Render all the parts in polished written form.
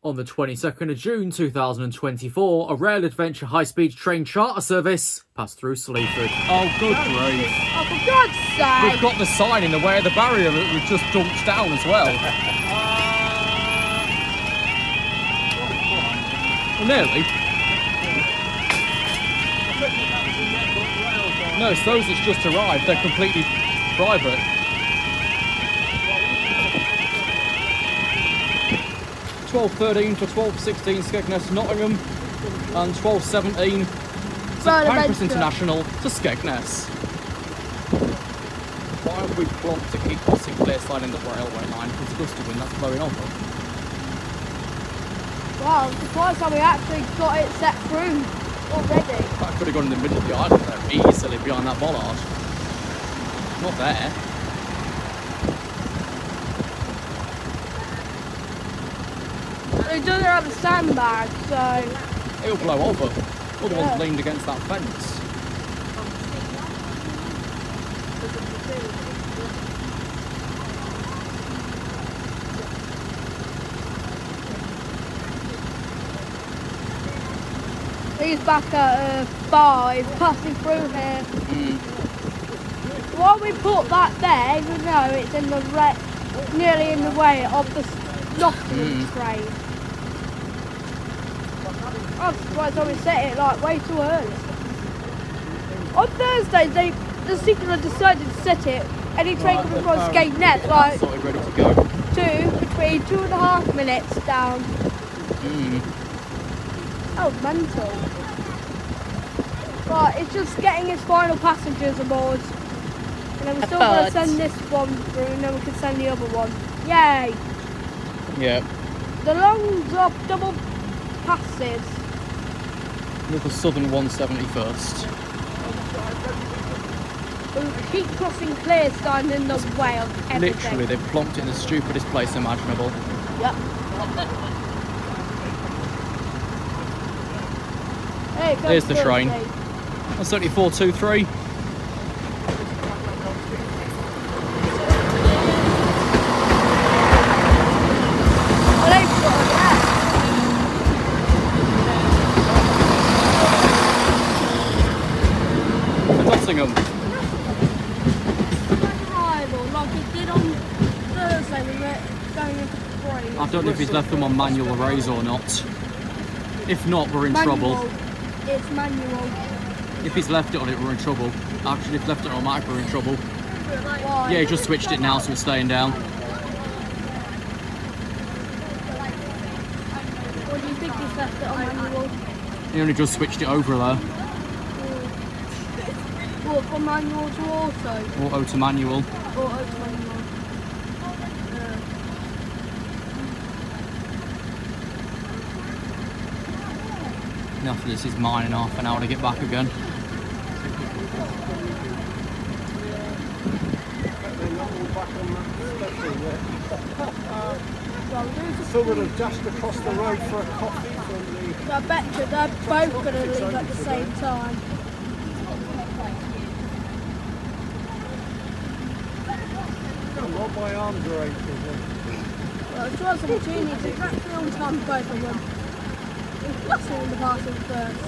On the 22nd of June 2024, a rail adventure high-speed train charter service passed through Sleaford. Oh, good grief. Oh, for God's sake! We've got the sign in the way of the barrier that we've just dumped down as well. Well, nearly. No, it's those that's just arrived. They're completely private. £12.13 for 12.16 Skegness Nottingham and 12.17 St Pancras International to Skegness. Why have we plonked to keep crossing clear side in the railway line? Because the gust of wind that's blowing over. Wow, I'm surprised how we actually got it set through already. That could have gone in the middle of the island there easily behind that bollard. Not there. They don't have a sandbag, so... It'll blow over. All the ones leaned against that fence. He's back at 5, passing through here. Why we put that there, even though it's in the nearly in the way of the Nottingham train. I'm surprised how we set it like way too early. On Thursday, the signal decided to set it. Any train coming from Skegness, like Ready to go. between 2.5 minutes down. Oh, mental. Right, it's just getting its final passengers aboard. And then we're still going to send this one through and then we can send the other one. Yay! Yeah. The long double passes. With the Southern 171st. We'll keep crossing clear stand in the way of everything. Literally, they've plonked it in the stupidest place imaginable. Yep. Here's the train. That's 3423. Nottingham. Like he did on Thursday when we were going into break. I don't know if he's left them on manual arrays or not. If not, we're in trouble. It's manual. If he's left it on it, we're in trouble. Actually, if he's left it on automatic, we're in trouble. Why? Yeah, he just switched it now, so it's staying down. Or do you think he's left it on manual? He only just switched it over there. What, from manual to auto? Auto to manual. Auto to manual. After this is mine in half an hour to get back again. So would have dashed across the road for a coffee from the... I bet you they're both going to leave at the same time. What my arms are aching. Well, it's just an opportunity to exactly on time for both of them. That's all the passing first.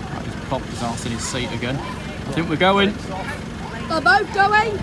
Right, he's popped his arse in his seat again. I think we're going. They're both going.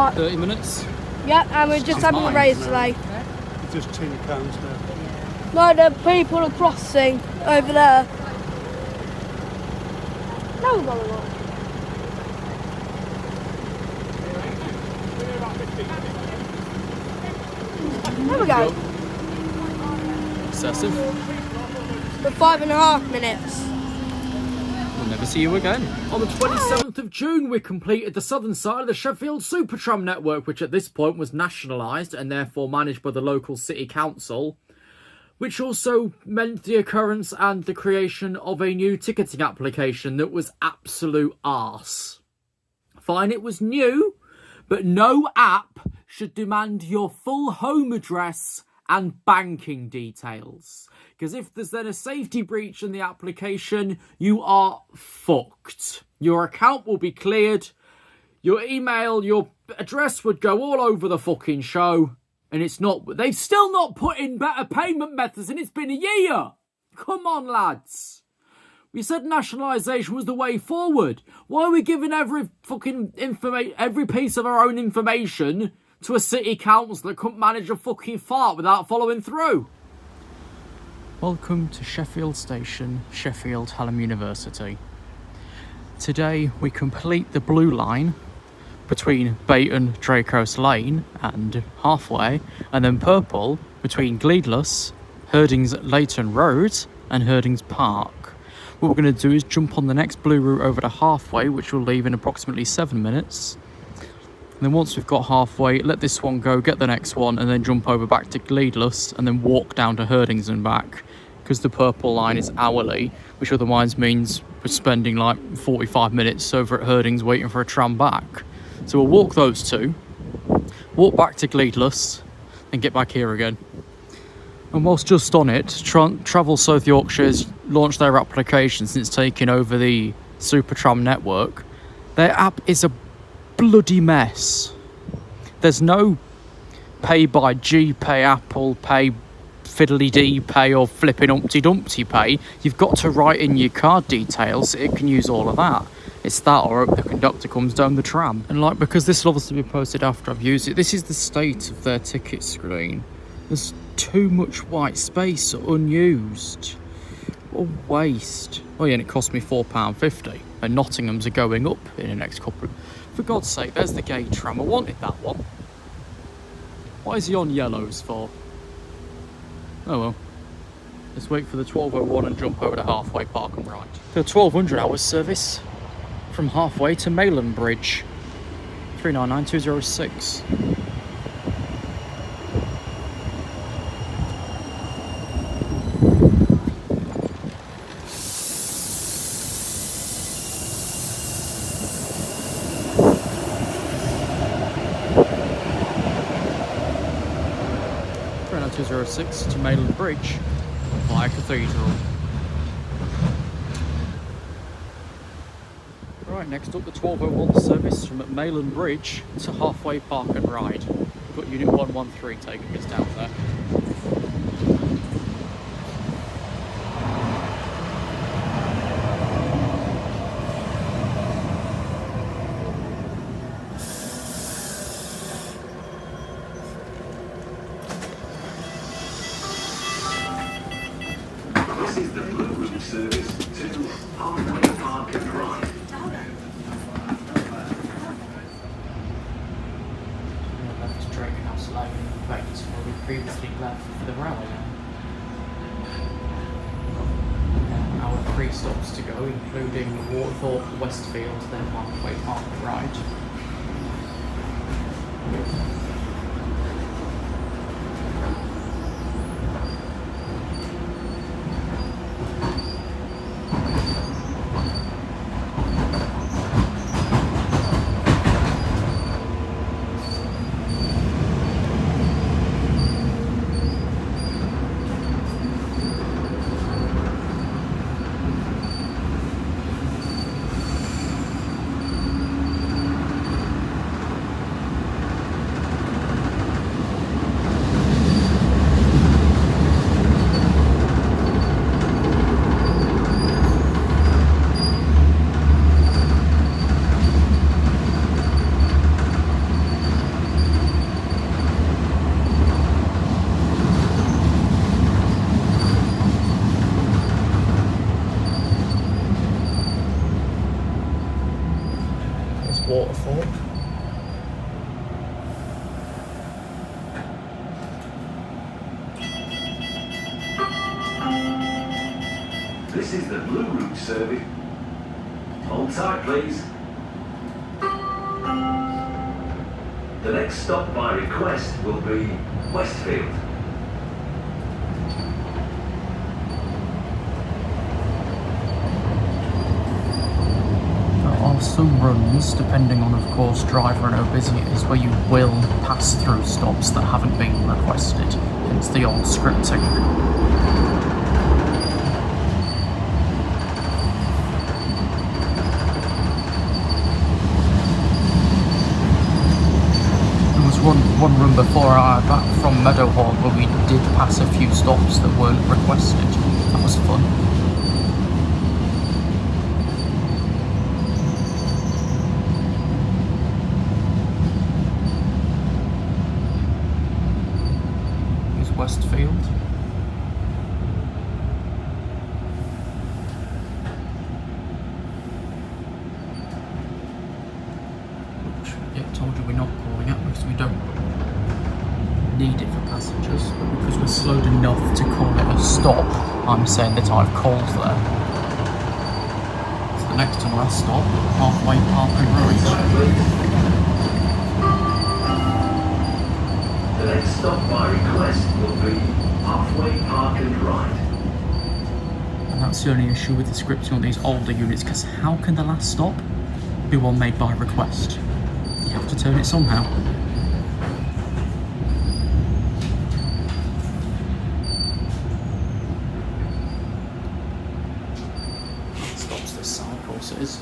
Right. 30 minutes. Yep, and we're just having a race today. Just tin cans now. No, the people are crossing over there. No, we're going on. There we go. Excessive. For 5.5 minutes. We'll never see you again. On the 27th of June, we completed the southern side of the Sheffield Supertram network, which at this point was nationalised and therefore managed by the local city council, which also meant the occurrence and the creation of a new ticketing application that was absolute arse. Fine, it was new, but no app should demand your full home address and banking details. Because if there's then a safety breach in the application, you are fucked. Your account will be cleared, your email, your address would go all over the fucking show, and it's not... They've still not put in better payment methods, and it's been a year! Come on, lads. We said nationalisation was the way forward. Why are we giving every fucking every piece of our own information to a city council that couldn't manage a fucking fart without following through? Welcome to Sheffield Station, Sheffield Hallam University. Today we complete the blue line between Bayton Dracos Lane and halfway, and then purple between Gleedless, Herdings Leighton Road and Herdings Park. What we're going to do is jump on the next blue route over to halfway, which will leave in approximately 7 minutes. And then once we've got halfway, let this one go, get the next one, and then jump over back to Gleedless, and then walk down to Herdings and back. Because the purple line is hourly, which otherwise means we're spending like 45 minutes over at Herdings waiting for a tram back. So we'll walk those two, walk back to Gleedless, and get back here again. And whilst just on it, Travel South Yorkshire's launched their application since taking over the Supertram network. Their app is a bloody mess. There's no pay by GPay, Apple Pay, Fiddly D Pay or flipping Umpty Dumpty Pay. You've got to write in your card details so it can use all of that. It's that or hope the conductor comes down the tram. And like, because this will obviously be posted after I've used it, this is the state of their ticket screen. There's too much white space unused. What a waste. Oh yeah, and it cost me £4.50. And Nottingham's are going up in the next couple of... For God's sake, there's the gay tram. I wanted that one. What is he on yellows for? Oh well. Let's wait for the 12:01 and jump over to halfway park and ride. The 1200 hours service from halfway to Mayland Bridge. 399206. To Mayland Bridge via Cathedral. Right, next up the 12:01 service from Mayland Bridge to halfway park and ride. We've got Unit 113 taking us down there. Previously left for the railway line. Our 3 stops to go, including Waterthorpe, Westfield, then halfway park and ride. This is the Blue Route service. Hold tight, please. The next stop by request will be Westfield. There are some runs, depending on, of course, driver and how busy it is, where you will pass through stops that haven't been requested, hence the old scripting. One run before I back from Meadowhall where we did pass a few stops that weren't requested. That was fun. Here's Westfield. Which, yeah, told you we're not calling it because we don't need it for passengers, but because we're slowed enough to call it a stop, I'm saying that I've called there. It's the next and last stop, halfway Park and Ride. The next stop by request will be halfway Park and Ride. And that's the only issue with the scripting on these older units, because how can the last stop be one made by request? You have to turn it somehow. Stops this side, of course it is.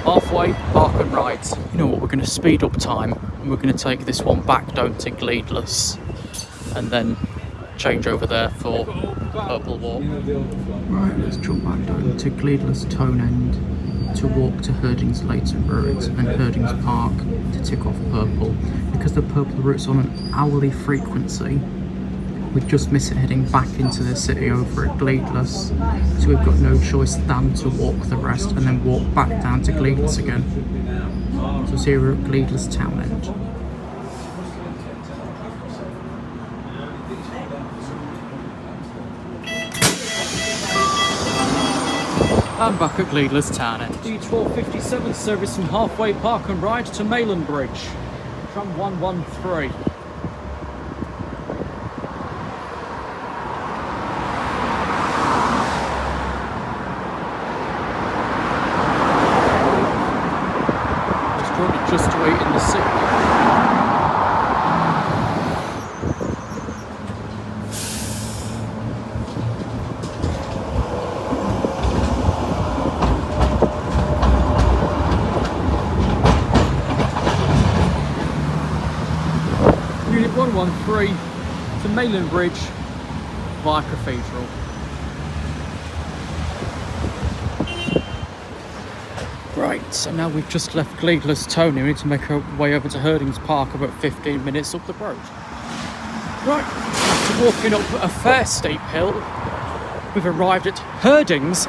Halfway, Park and Ride. You know what, we're going to speed up time and we're going to take this one back down to Gleedless and then change over there for Purple Walk. Right, let's jump back down to Gleedless Tone End to walk to Herdings Leighton Road and Herdings Park to tick off Purple. Because the Purple route's on an hourly frequency, we'd just miss it heading back into the city over at Gleedless, so we've got no choice than to walk the rest and then walk back down to Gleedless again. So see we're at Gleedless Town End. I'm back at Gleedless Town End. D1257 service from halfway Park and Ride to Mayland Bridge. Tram 113. Just wait in the city. Unit 113 to Mayland Bridge via Cathedral. Right, so now we've just left Gleedless Tony, we need to make our way over to Herdings Park, about 15 minutes up the road. Right, after walking up a fair steep hill, we've arrived at Herdings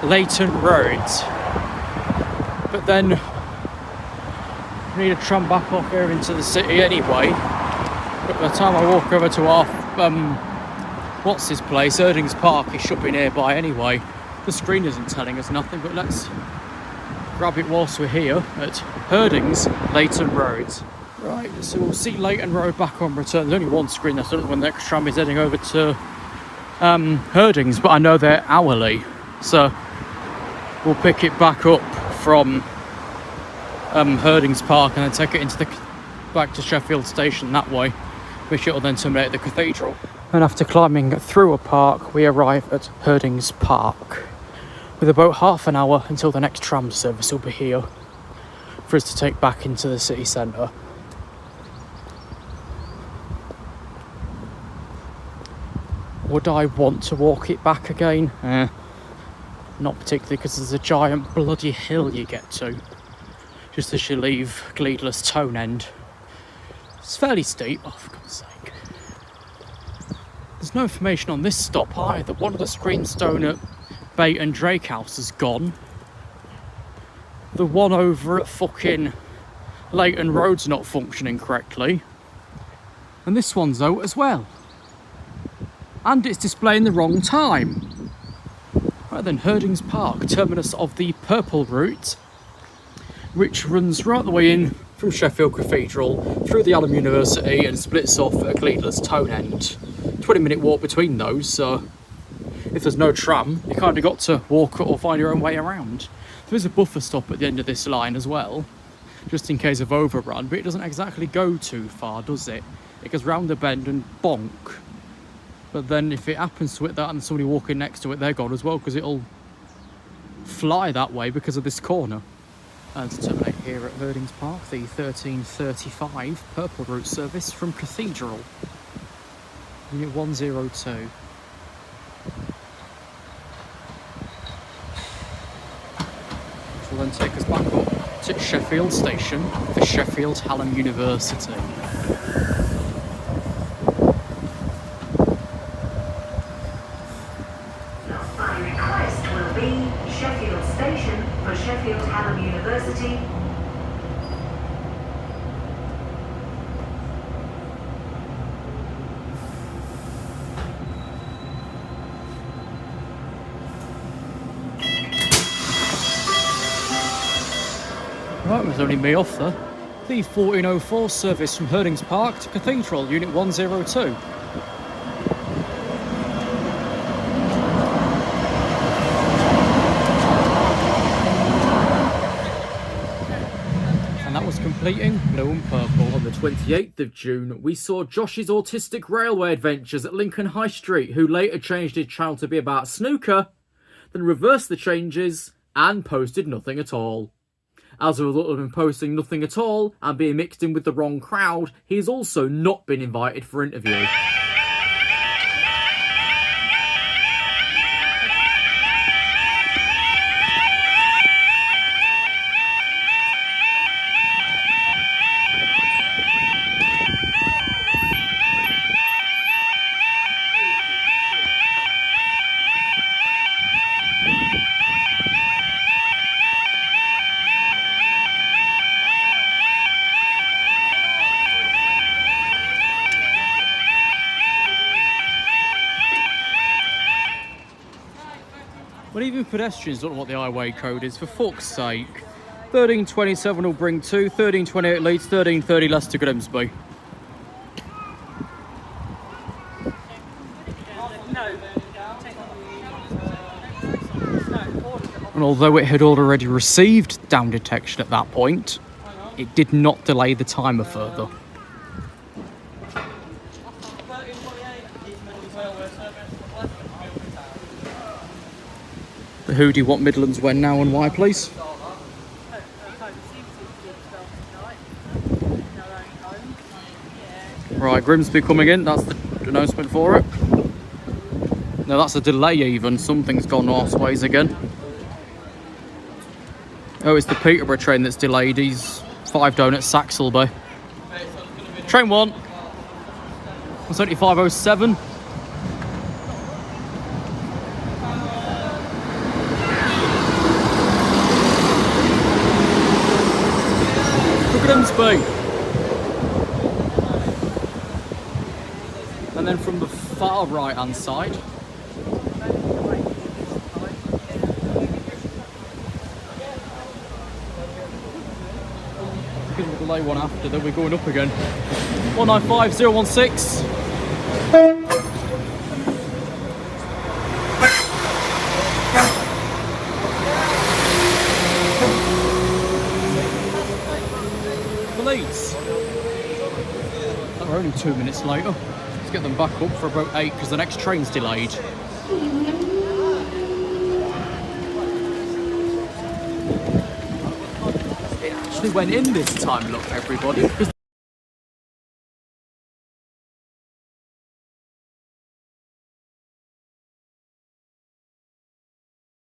Leighton Road. But then, we need a tram back off here into the city anyway. But by the time I walk over to our, what's his place, Herdings Park, he should be nearby anyway. The screen isn't telling us nothing, but let's grab it whilst we're here at Herdings Leighton Road. Right, so we'll see Leighton Road back on return. There's only one screen, that's when the next tram is heading over to Herdings, but I know they're hourly, so we'll pick it back up from Herdings Park and then take it into back to Sheffield Station that way, which it will then terminate at the Cathedral. And after climbing through a park, we arrive at Herdings Park, with about half an hour until the next tram service will be here for us to take back into the city centre. Would I want to walk it back again? Not particularly, because there's a giant bloody hill you get to just as you leave Gleedless Tone End. It's fairly steep, oh for God's sake. There's no information on this stop either. One of the Screenstone at Bait and Drake House is gone. The one over at fucking Leighton Road's not functioning correctly. And this one's out as well. And it's displaying the wrong time. Right then, Herdings Park, terminus of the Purple Route, which runs right the way in from Sheffield Cathedral, through the Hallam University and splits off at Gleadler's Tone End. 20-minute walk between those, so if there's no tram, you kind of got to walk or find your own way around. There is a buffer stop at the end of this line as well, just in case of overrun, but it doesn't exactly go too far, does it? It goes round the bend and bonk. But then if it happens to hit that and somebody walking next to it, they're gone as well, because it'll fly that way because of this corner. And to terminate here at Herdings Park, the 1335 Purple Route service from Cathedral, Unit 102. Which will then take us back up to Sheffield Station for Sheffield Hallam University. By request will be Sheffield Station for Sheffield Hallam University. Right, there's only me off there. The 1404 service from Herdings Park to Cathedral, Unit 102. And that was completing Blue and Purple. On the 28th of June, we saw Josh's Autistic Railway Adventures at Lincoln High Street, who later changed his channel to be about snooker, then reversed the changes and posted nothing at all. As a result of him posting nothing at all and being mixed in with the wrong crowd, he's also not been invited for interview. Well, even pedestrians don't know what the highway code is, for fuck's sake. 1327 will bring 2, 1328 Leeds, 1330 Leicester Grimsby. And although it had already received down detection at that point, it did not delay the timer further. Who do you want Midlands when, now, and why, please? Right, Grimsby coming in, that's the announcement for it. No, that's a delay even, something's gone arseways again. Oh, it's the Peterborough train that's delayed, he's 5 down at Saxelby. Train 1, 17507. Grimsby. And then from the far right hand side, because we'll delay one after, then we're going up again. 195016. Leeds. We're only 2 minutes later. Let's get them back up for about 8 because the next train's delayed. It actually went in this time, look, everybody, because